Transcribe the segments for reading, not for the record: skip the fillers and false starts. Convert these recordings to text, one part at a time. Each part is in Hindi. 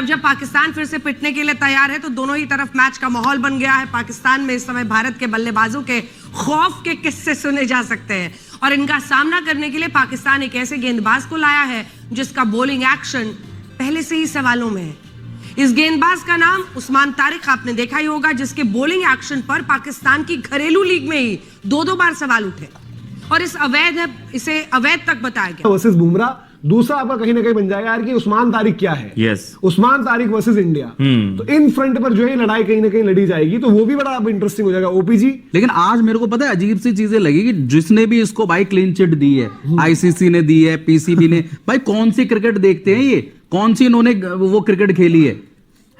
अब जब पाकिस्तान फिर से पिटने के लिए तैयार है तो दोनों ही तरफ मैच का माहौल बन गया है। पाकिस्तान में इस समय भारत के बल्लेबाजों के खौफ के किस्से सुने जा सकते हैं और इनका सामना करने के लिए पाकिस्तान एक ऐसे गेंदबाज को लाया है जिसका बॉलिंग एक्शन पहले से ही सवालों में है। इस गेंदबाज का नाम उस्मान तारिक आपने देखा ही होगा, जिसके बॉलिंग एक्शन पर पाकिस्तान की घरेलू लीग में ही दो बार सवाल उठे और इसे अवैध तक बताया गया। वर्सेस बुमराह, दूसरा आपका कहीं ना कहीं बन जाएगा यार कि उस्मान तारिक क्या है। Yes. Usman Tariq versus India, तो इन फ्रंट पर जो है लड़ाई कहीं ना कहीं लड़ी जाएगी, तो वो भी बड़ा इंटरेस्टिंग हो जाएगा। ओपीजी, लेकिन आज मेरे को पता है अजीब सी चीजें लगी कि जिसने भी इसको भाई क्लीन चिट दी है, आईसीसी ने दी है, पीसीबी ने, भाई कौन सी क्रिकेट देखते हैं ये, कौन सी इन्होंने वो क्रिकेट खेली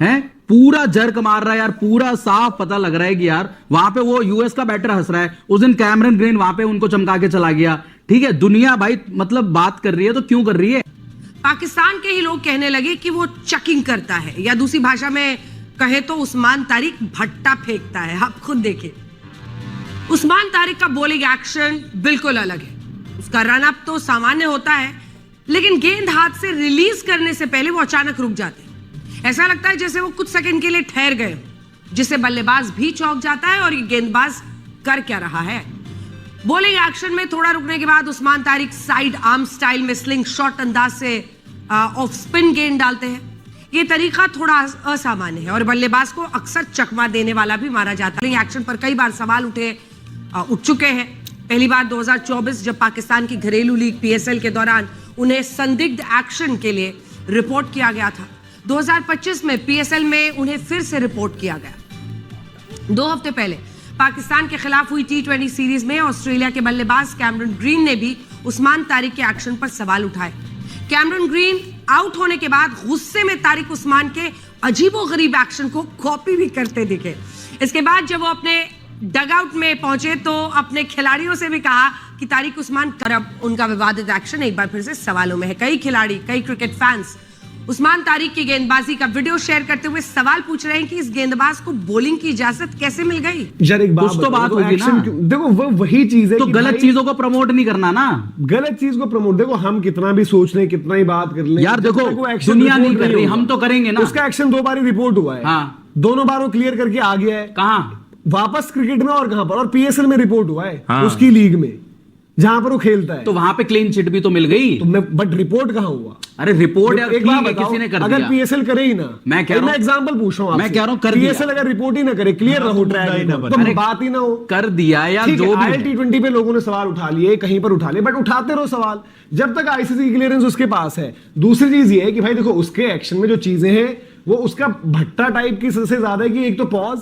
है? पूरा जर्क मार रहा है यार, पूरा साफ पता लग रहा है कि यार वहां पे वो यूएस का बैटर हंस रहा है। उस दिन कैमरन ग्रीन वहां पे उनको चमका के चला गया। ठीक है, दुनिया भाई मतलब बात कर रही है तो क्यों कर रही है? पाकिस्तान के ही लोग कहने लगे कि वो चकिंग करता है, या दूसरी भाषा में कहे तो उस्मान तारिक भट्टा फेंकता है। आप खुद देखिए, उस्मान तारिक का बॉलिंग एक्शन बिल्कुल अलग है। उसका रन अप तो सामान्य होता है, लेकिन गेंद हाथ से रिलीज करने से पहले वो अचानक रुक जाते हैं। ऐसा लगता है जैसे वो कुछ सेकंड के लिए ठहर गए, जिससे बल्लेबाज भी चौंक जाता है और ये गेंदबाज कर क्या रहा है। बॉलिंग एक्शन में थोड़ा रुकने के बाद Usman Tariq side arm style में स्लिंग शॉट अंदाज से ऑफ स्पिन गेंद डालते हैं। ये तरीका थोड़ा असामान्य है और बल्लेबाज को अक्सर चकमा देने वाला भी माना जाता है। बॉलिंग एक्शन पर कई बार सवाल उठ चुके हैं। पहली बार 2024 जब पाकिस्तान की घरेलू लीग पीएसएल के दौरान उन्हें संदिग्ध एक्शन के लिए रिपोर्ट किया गया था। 2025 में पीएसएल में उन्हें फिर से रिपोर्ट किया गया। 2 हफ्ते पहले पाकिस्तान के खिलाफ हुई T20 सीरीज में ऑस्ट्रेलिया के बल्लेबाज कैमरन ग्रीन ने भी उस्मान तारिक के एक्शन पर सवाल उठाए। कैमरन ग्रीन आउट होने के बाद गुस्से में तारिक उस्मान के अजीबोगरीब एक्शन को कॉपी भी करते दिखे। इसके बाद जब वो अपने डगआउट में पहुंचे तो अपने खिलाड़ियों से भी कहा कि तारिक उस्मान अब उनका विवादित एक्शन एक बार फिर से सवालों में है। कई खिलाड़ी, कई क्रिकेट फैंस उस्मान तारिक की गेंदबाजी का वीडियो शेयर करते हुए सवाल पूछ रहे हैं कि इस गेंदबाज को बॉलिंग की इजाजत कैसे मिल गई। यार एक बात तो बात होगी ना, देखो वो वही चीज है तो गलत चीजों को प्रमोट नहीं करना ना, गलत चीज को प्रमोट। देखो हम कितना भी सोच लें, कितना ही बात कर लें यार, देखो दुनिया नहीं कर रही, हम तो करेंगे ना। उसका एक्शन 2 बार रिपोर्ट हुआ है। हाँ। दोनों बार वो क्लियर करके आ गया है। कहां? वापस क्रिकेट में और कहां पर, और पीएसएल में रिपोर्ट हुआ है। हाँ। उसकी लीग में जहां पर वो खेलता है, तो वहां पे क्लीन चिट भी तो मिल गई। तो बट रिपोर्ट कहां हुआ? अरे रिपोर्ट यार एक बार किसी ने कर अगर दिया। पीएसएल करे ही ना, मैं कह रहा हूं, एग्जांपल पूछ रहा हूं, मैं कह रहा हूं कर दिया। पीएसएल अगर रिपोर्ट ही ना करे, क्लियर रहो ट्रैक, तो बात ही ना हो। कर दिया यार, जो भी T20 पे लोगों ने सवाल उठा लिए, कहीं पर उठा लिए, बट उठाते रहो सवाल जब तक आईसीसी की क्लियरेंस उसके पास है। दूसरी चीज ये है कि भाई देखो उसके एक्शन में जो चीजें हैं वो उसका भट्टा टाइप की सबसे ज्यादा है कि एक तो पॉज,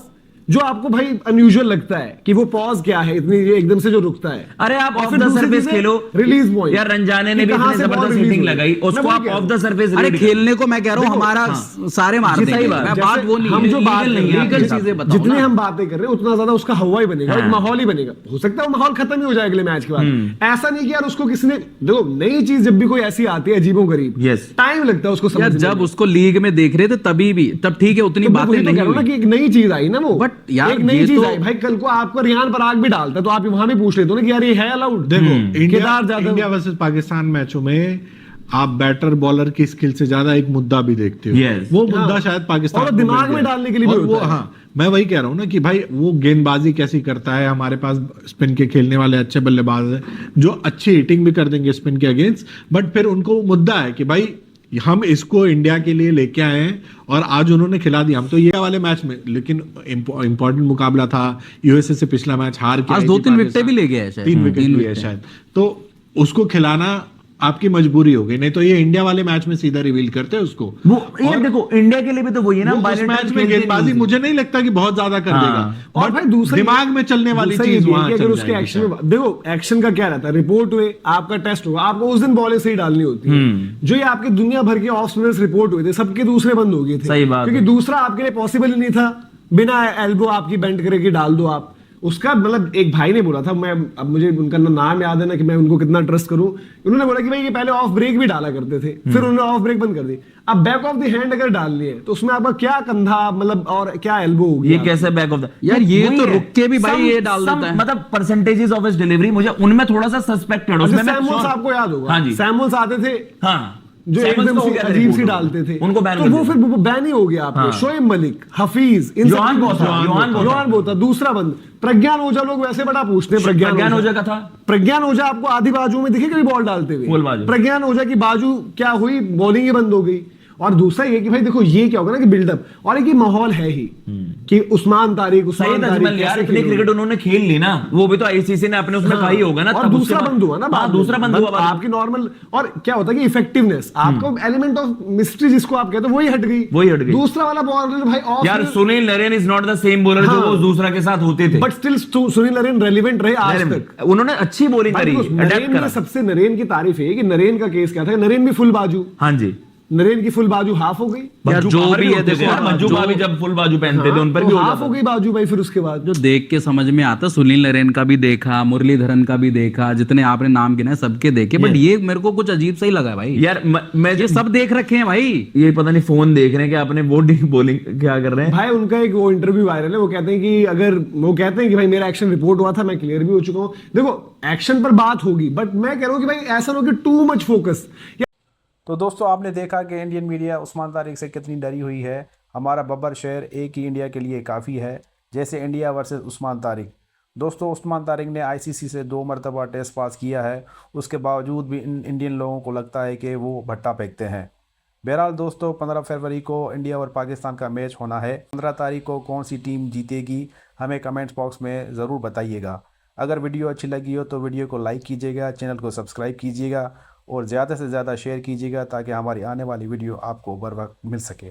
जो आपको भाई अनयूजुअल लगता है कि वो पॉज क्या है, इतनी एकदम से जो रुकता है। अरे आप of the surface Khelo, release point. यार रंजाने ने भी इतनी जबरदस्त हिटिंग लगाई, उसको आप ऑफ द सरफेस। अरे खेलने को मैं कह रहा हूं हमारा सारे मार देंगे, मैं बात वो नहीं, हम जो बात लीगल चीजें बताओ, जितनी हम बातें कर रहे हैं उतना ज्यादा उसका हवा ही बनेगा, एक माहौल ही बनेगा। हो सकता है वो माहौल खत्म ही हो जाए अगले मैच के बाद। ऐसा नहीं कि यार उसको किसने, देखो नई चीज जब भी कोई ऐसी आती है अजीबोगरीब, टाइम लगता है उसको समझने में। जब उसको लीग में देख रहे थे तभी भी, तब ठीक है उतनी बातें नहीं ना कि एक नई चीज आई ना वो, बट यार भाई कल को आपका रियान पराग भी डालता है तो आप वहां भी पूछ लेते हो ना कि यार ये है अलाउड। देखो इंडिया वर्सेस पाकिस्तान मैचों में आप बैटर बॉलर की स्किल से ज्यादा एक मुद्दा भी देखते हो। वो मुद्दा शायद पाकिस्तान और दिमाग में डालने के लिए भी होता है। हाँ, मैं वही कह रहा हूँ ना कि भाई वो गेंदबाजी कैसी करता है। हमारे पास स्पिन के खेलने वाले अच्छे बल्लेबाज हैं जो अच्छी हिटिंग भी कर देंगे स्पिन के अगेंस्ट, बट फिर उनको मुद्दा है कि भाई हम इसको इंडिया के लिए लेके आए हैं और आज उन्होंने खिला दिया। हम तो ये वाले मैच में, लेकिन इंपॉर्टेंट मुकाबला था, यूएसए से पिछला मैच हार के आज 2-3 विकेट भी ले गया है, 3 विकेट लिए शायद, तो उसको खिलाना आपकी मजबूरी हो गई, नहीं तो ये इंडिया वाले मैच में सीधा रिवील करते हैं उसको। वो यार देखो इंडिया के लिए भी तो वही है ना, उस मैच में गेंदबाजी मुझे नहीं लगता कि बहुत ज्यादा कर देगा, और भाई दूसरा दिमाग में चलने वाली चीज वहां अगर उसके एक्शन में, देखो एक्शन का क्या रहता है, रिपोर्ट हुए, आपका टेस्ट हुआ, आपको उस दिन बॉलें सही डालनी होती है। जो ये आपके दुनिया भर के ऑफ स्पिनर्स रिपोर्ट हुए थे, सबके दूसरे बंद हो गए थे, सही बात, क्योंकि दूसरा आपके लिए पॉसिबल ही नहीं था। बिना एल्बो आपकी बेंड करके डाल दो आप उसका, मतलब एक भाई ने बोला था, मैं अब मुझे उनका नाम याद है ना कि मैं उनको कितना ट्रस्ट करूं, उन्होंने बोला कि भाई ये पहले ऑफ ब्रेक भी डाला करते थे, फिर उन्होंने ऑफ ब्रेक बंद कर दी। अब बैक ऑफ द हैंड अगर डालनी है तो उसमें आपका क्या कंधा मतलब और क्या एल्बो होगी, ये कैसे बैक ऑफ द, यार ये तो रुक के भी भाई ये डाल देता है, मतलब परसेंटेजेस ऑफ हिज डिलीवरी मुझे उनमें थोड़ा सा सस्पेक्टेड। उसमें सैमुअल्स आपको याद होगा, सैमुअल्स आते थे, हाँ जो Sevens एकदम का हो से गया था अजीब सी report डालते थे, उनको बैन तो कर वो दिया। फिर बैन ही हो गया आपने। हाँ। शोएब मलिक, हफीज, इन योहान सब बोथा, योहान बोथा। दूसरा बंद, प्रज्ञान ओझा, लोग वैसे बड़ा पूछते हैं प्रज्ञान ओझा का था। प्रज्ञान ओझा आपको आधी बाजू में दिखे कभी बॉल डालते हुए? फुल बाजू। प्रज्ञान ओझा की बाजू क्या हुई, बॉलिंग ही बंद हो गई। और दूसरा ये कि भाई देखो ये क्या होगा ना कि बिल्डअप, और एक ये माहौल है ही कि उस्मान तारिक सईद अजमल यार इतने क्रिकेट उन्होंने खेल ली ना, वो भी तो आईसीसी ने अपने उसमें कहा ही होगा ना। और दूसरा बंद हुआ ना, दूसरा बंद हुआ आपकी नॉर्मल। और क्या होता है कि इफेक्टिवनेस, आपको एलिमेंट ऑफ मिस्ट्री जिसको आप कहते हो वही हट गई। दूसरा वाला बॉलर भाई ऑफ यार, Sunil Narine is not the same bowler जो वो दूसरा के साथ होते थे, but still Sunil Narine relevant रहे आज तक। उन्होंने अच्छी बॉलिंग करी, अडैप्ट करा। सबसे नरेन की तारीफ है कि नरेन का केस क्या था, नरेन भी फुल बाजू, हाँ जी, नरेन की फुल बाजू हाफ हो गई। यार जो भी है देखो, मंजू भाभी जब फुल बाजू पहनते थे उन पर भी हाफ हो गई बाजू भाई। फिर उसके बाद जो देख के समझ में आता, सुनील नरेन का भी देखा, मुरलीधरन का भी देखा, जितने आपने नाम गिनाए सबके देखे, बट ये मेरे को कुछ अजीब सा ही लगा भाई। यार मैं ये सब देख रखे हैं भाई, ये पता नहीं फोन देख रहे हैं कि अपने बॉलिंग क्या कर रहे हैं भाई। उनका एक वो इंटरव्यू वायरल है, वो कहते हैं कि अगर वो कहते हैं कि भाई मेरा एक्शन रिपोर्ट हुआ था, मैं क्लियर भी हो चुका हूँ। देखो एक्शन पर बात होगी, बट मैं कह रहा हूँ कि भाई ऐसा ना हो कि टू मच फोकस। तो दोस्तों आपने देखा कि इंडियन मीडिया उस्मान तारिक से कितनी डरी हुई है। हमारा बब्बर शेर एक ही इंडिया के लिए काफ़ी है, जैसे इंडिया वर्सेस उस्मान तारिक। दोस्तों उस्मान तारिक ने आईसीसी से 2 मरतबा टेस्ट पास किया है, उसके बावजूद भी इंडियन लोगों को लगता है कि वो भट्टा फेंकते हैं। बहरहाल दोस्तों 15 फरवरी को इंडिया और पाकिस्तान का मैच होना है। 15 तारीख को कौन सी टीम जीतेगी हमें कमेंट्स बॉक्स में ज़रूर बताइएगा। अगर वीडियो अच्छी लगी हो तो वीडियो को लाइक कीजिएगा, चैनल को सब्सक्राइब कीजिएगा और ज़्यादा से ज़्यादा शेयर कीजिएगा ताकि हमारी आने वाली वीडियो आपको बर वक्त मिल सके।